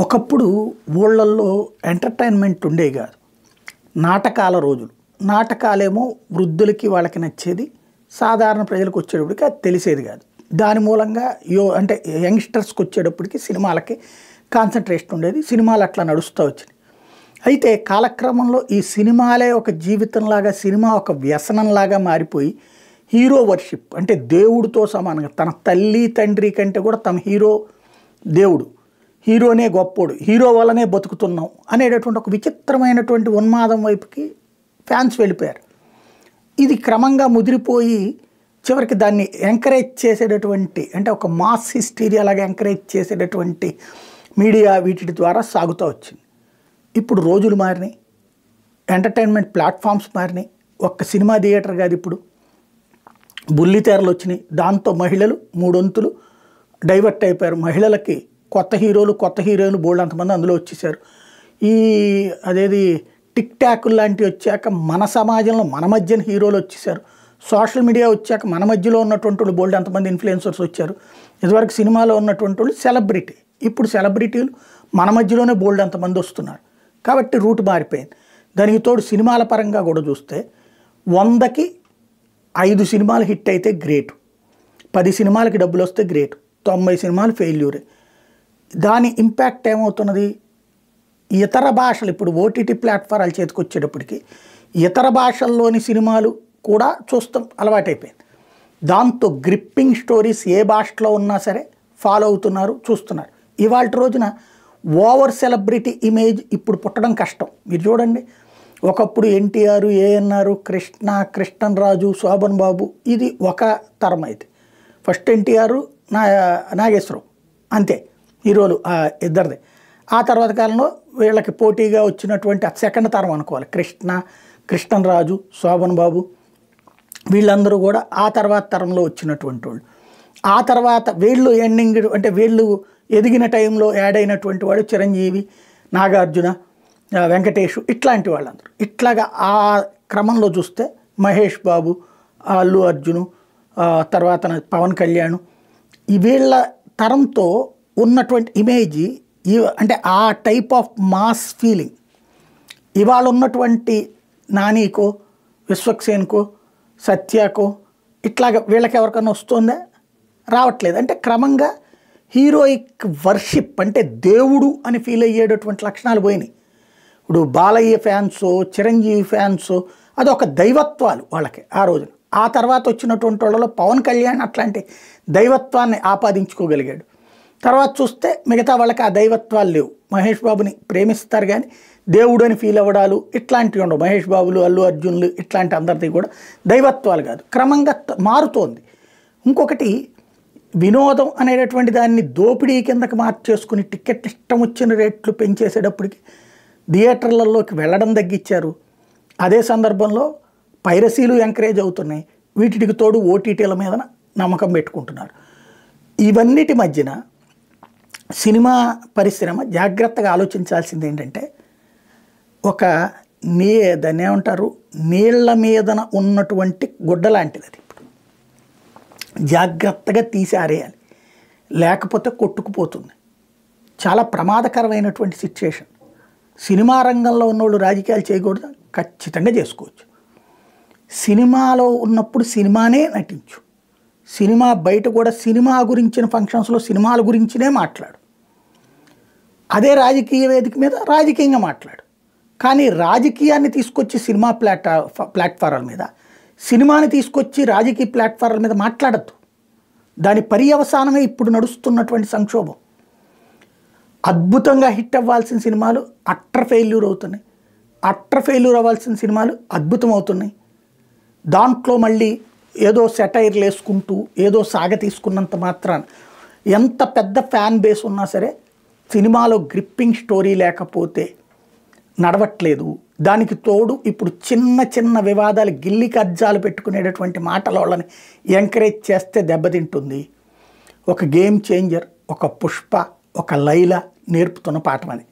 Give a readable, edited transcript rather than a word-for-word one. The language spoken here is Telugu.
ఒకప్పుడు ఊళ్ళల్లో ఎంటర్టైన్మెంట్ ఉండేవి కాదు. నాటకాల రోజులు. నాటకాలేమో వృద్ధులకి వాళ్ళకి నచ్చేది. సాధారణ ప్రజలకు వచ్చేటప్పటికి అది తెలిసేది కాదు. దాని మూలంగా అంటే యంగ్స్టర్స్కి వచ్చేటప్పటికి సినిమాలకి కాన్సన్ట్రేషన్ ఉండేది. సినిమాలు అట్లా నడుస్తూ వచ్చినాయి. అయితే కాలక్రమంలో ఈ సినిమాలే ఒక జీవితంలాగా, సినిమా ఒక వ్యసనంలాగా మారిపోయి హీరో వర్షిప్ అంటే దేవుడితో సమానంగా తన తల్లి తండ్రి కంటే కూడా తమ హీరో దేవుడు, హీరోనే గొప్పోడు, హీరో వల్లనే బతుకుతున్నాం అనేటటువంటి ఒక విచిత్రమైనటువంటి ఉన్మాదం వైపుకి ఫ్యాన్స్ వెళ్ళిపోయారు. ఇది క్రమంగా ముదిరిపోయి చివరికి దాన్ని ఎంకరేజ్ చేసేటటువంటి అంటే ఒక మాస్ హిస్టీరియా లాగా ఎంకరేజ్ చేసేటటువంటి మీడియా వీటి ద్వారా సాగుతూ వచ్చింది. ఇప్పుడు రోజులు మారినాయి, ఎంటర్టైన్మెంట్ ప్లాట్ఫామ్స్ మారినాయి. ఒక్క సినిమా థియేటర్ కాదు, ఇప్పుడు బుల్లితెరలు వచ్చినాయి. దాంతో మహిళలు మూడొంతులు డైవర్ట్ అయిపోయారు. మహిళలకి కొత్త హీరోలు కొత్త హీరోయిన్లు బోల్డ్ అంతమంది అందులో వచ్చేసారు. అదేది టిక్ టాకులు లాంటివి వచ్చాక మన సమాజంలో మన మధ్యన హీరోలు వచ్చేసారు. సోషల్ మీడియా వచ్చాక మన మధ్యలో ఉన్నటువంటి వాళ్ళు బోల్డ్ అంతమంది ఇన్ఫ్లుయెన్సర్స్ వచ్చారు. ఇదివరకు సినిమాలో ఉన్నటువంటి వాళ్ళు సెలబ్రిటీ, ఇప్పుడు సెలబ్రిటీలు మన మధ్యలోనే బోల్డ్ అంతమంది వస్తున్నారు. కాబట్టి రూట్ మారిపోయింది. దానికి తోడు సినిమాల పరంగా కూడా చూస్తే 100కి 5 సినిమాలు హిట్ అయితే గ్రేట్, 10 సినిమాలకి డబ్బులు వస్తే గ్రేట్, 90 సినిమాలు ఫెయిల్యూరే. దాని ఇంపాక్ట్ ఏమవుతున్నది? ఇతర భాషలు ఇప్పుడు ఓటీటీ ప్లాట్ఫారాల చేతికి వచ్చేటప్పటికి ఇతర భాషల్లోని సినిమాలు కూడా చూస్తాం అలవాటైపోయింది. దాంతో గ్రిప్పింగ్ స్టోరీస్ ఏ భాషలో ఉన్నా సరే ఫాలో అవుతున్నారు, చూస్తున్నారు. ఇవాళ రోజున ఓవర్ సెలబ్రిటీ ఇమేజ్ ఇప్పుడు పుట్టడం కష్టం. మీరు చూడండి, ఒకప్పుడు ఎన్టీఆర్, ఏఎన్ఆర్, కృష్ణరాజు, శోభన్ బాబు ఇది ఒక తరం. అయితే ఫస్ట్ ఎన్టీఆర్, నాగేశ్వరరావు అంతే హీరోలు ఇద్దరిదే. ఆ తర్వాత కాలంలో వీళ్ళకి పోటీగా వచ్చినటువంటి సెకండ్ తరం అనుకోవాలి, కృష్ణరాజు, శోభన్ బాబు వీళ్ళందరూ కూడా ఆ తర్వాత తరంలో వచ్చినటువంటి వాళ్ళు. ఆ తర్వాత వీళ్ళు ఎండింగ్ అంటే వీళ్ళు ఎదిగిన టైంలో యాడ్ అయినటువంటి వాడు చిరంజీవి, నాగార్జున, వెంకటేష్ ఇట్లాంటి వాళ్ళందరూ. ఇట్లాగా ఆ క్రమంలో చూస్తే మహేష్ బాబు, అల్లు అర్జును, తర్వాత పవన్ కళ్యాణ్, వీళ్ళ తరంతో ఉన్నటువంటి ఇమేజ్ అంటే ఆ టైప్ ఆఫ్ మాస్ ఫీలింగ్ ఇవాళ ఉన్నటువంటి నానికో, విశ్వక్సేన్కో, సత్యకో ఇట్లాగా వీళ్ళకి ఎవరికైనా వస్తుందా? రావట్లేదు. అంటే క్రమంగా హీరోయిక్ వర్షిప్ అంటే దేవుడు అని ఫీల్ అయ్యేటటువంటి లక్షణాలు పోయినాయి. ఇప్పుడు బాలయ్య ఫ్యాన్స్, చిరంజీవి ఫ్యాన్స్ అదొక దైవత్వాలు వాళ్ళకి ఆ రోజున. ఆ తర్వాత వచ్చినటువంటి వాళ్ళలో పవన్ కళ్యాణ్ అట్లాంటి దైవత్వాన్ని ఆపాదించుకోగలిగాడు. తర్వాత చూస్తే మిగతా వాళ్ళకి ఆ దైవత్వాలు లేవు. మహేష్ బాబుని ప్రేమిస్తారు కానీ దేవుడు అని ఫీల్ అవ్వడాలు ఇట్లాంటివి ఉండవు. మహేష్ బాబులు, అల్లు అర్జున్లు ఇట్లాంటి అందరిది కూడా దైవత్వాలు కాదు. క్రమంగా మారుతోంది. ఇంకొకటి వినోదం అనేటటువంటి దాన్ని దోపిడీ కిందకి మార్చేసుకుని టికెట్ ఇష్టం వచ్చిన రేట్లు పెంచేసేటప్పటికి థియేటర్లలోకి వెళ్ళడం తగ్గించారు. అదే సందర్భంలో పైరసీలు ఎంకరేజ్ అవుతున్నాయి. వీటికి తోడు ఓటీటీల మీద నమ్మకం పెట్టుకుంటున్నారు. ఇవన్నిటి మధ్యన సినిమా పరిశ్రమ జాగ్రత్తగా ఆలోచించాల్సింది ఏంటంటే, ఒక దాన్ని ఏమంటారు, నీళ్ల మీదన ఉన్నటువంటి గుడ్డ లాంటిది. అది ఇప్పుడు జాగ్రత్తగా తీసారేయాలి, లేకపోతే కొట్టుకుపోతుంది. చాలా ప్రమాదకరమైనటువంటి సిచ్యుయేషన్. సినిమా రంగంలో ఉన్నోళ్ళు రాజకీయాలు చేయకూడదు, ఖచ్చితంగా చేసుకోవచ్చు. సినిమాలో ఉన్నప్పుడు సినిమానే నటించు, సినిమా బయట కూడా సినిమా గురించిన ఫంక్షన్స్లో సినిమాల గురించినే మాట్లాడు. అదే రాజకీయ వేదిక మీద రాజకీయంగా మాట్లాడు. కానీ రాజకీయాన్ని తీసుకొచ్చి సినిమా ప్లాట్ఫారాల మీద, సినిమాని తీసుకొచ్చి రాజకీయ ప్లాట్ఫారాల మీద మాట్లాడద్దు. దాని పర్యవసానమే ఇప్పుడు నడుస్తున్నటువంటి సంక్షోభం. అద్భుతంగా హిట్ అవ్వాల్సిన సినిమాలు అట్టర్ ఫెయిల్యూర్ అవుతున్నాయి, అట్టర్ ఫెయిల్యూర్ అవ్వాల్సిన సినిమాలు అద్భుతం అవుతున్నాయి. దాంట్లో మళ్ళీ ఏదో సెటైర్లు వేసుకుంటూ ఏదో సాగ తీసుకున్నంత మాత్రాన ఎంత పెద్ద ఫ్యాన్ బేస్ ఉన్నా సరే సినిమాలో గ్రిప్పింగ్ స్టోరీ లేకపోతే నడవట్లేదు. దానికి తోడు ఇప్పుడు చిన్న చిన్న వివాదాలు, గిల్లి కజ్జాలు పెట్టుకునేటటువంటి మాటల వాళ్ళని ఎంకరేజ్ చేస్తే దెబ్బతింటుంది. ఒక గేమ్ చేంజర్, ఒక పుష్ప, ఒక లైలా నేర్పుతున్న పాఠం అది.